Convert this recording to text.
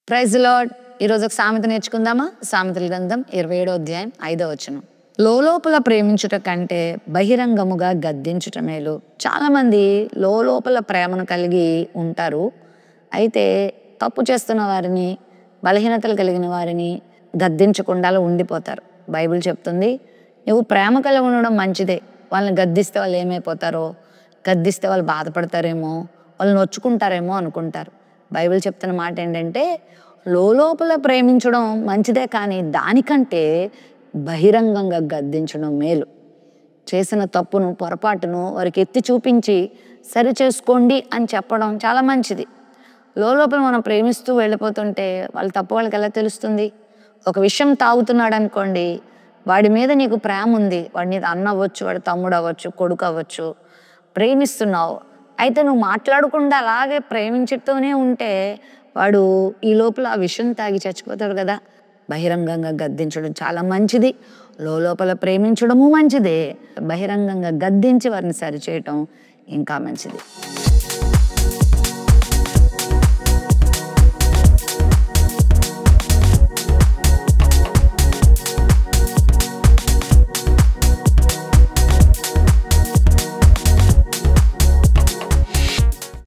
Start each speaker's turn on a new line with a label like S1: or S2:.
S1: Praise the lord. ఈరోజు ఒక సామెత నేర్చుకుందామా? సామెతల గ్రంథం 27వ అధ్యాయం 5వ వచనం. లోపల ప్రేమించుట కంటే బహిరంగముగా గద్దించుట మేలు. చాలా మంది లోపల ప్రేమను కలిగి ఉంటారు. అయితే తప్పు చేస్తున్న వారిని, బలహీనతలు కలిగిన వారిని గద్దించకుండా ఉండిపోతారు. బైబిల్ చెప్తుంది, నువ్వు ప్రేమ కలిగి ఉండడం మంచిదే. వాళ్ళని గద్దిస్తే వాళ్ళు ఏమైపోతారో, గద్దిస్తే వాళ్ళు బాధపడతారేమో, వాళ్ళు నొచ్చుకుంటారేమో అనుకుంటారు. బైబిల్ చెప్తున్న మాట ఏంటంటే, లోపల ప్రేమించడం మంచిదే, కానీ దానికంటే బహిరంగంగా గద్దించడం మేలు. చేసిన తప్పును, పొరపాటును వారికి ఎత్తి చూపించి సరి చేసుకోండి అని చెప్పడం చాలా మంచిది. లోపల మనం ప్రేమిస్తూ వెళ్ళిపోతుంటే వాళ్ళ తప్పు వాళ్ళకి ఎలా తెలుస్తుంది? ఒక విషయం తాగుతున్నాడు అనుకోండి, వాడి మీద నీకు ప్రేమ ఉంది, వాడి మీద అన్న అవ్వచ్చు, వాడి తమ్ముడు అవ్వచ్చు, కొడుకు అవ్వచ్చు, ప్రేమిస్తున్నావు. అయితే నువ్వు మాట్లాడకుండా అలాగే ప్రేమించుతూనే ఉంటే వాడు ఈ లోపల ఆ విషయం తాగి చచ్చిపోతాడు కదా. బహిరంగంగా గద్దించడం చాలా మంచిది. లోపల ప్రేమించడము మంచిదే. బహిరంగంగా గద్దించి వారిని సరిచేయటం ఇంకా మంచిది.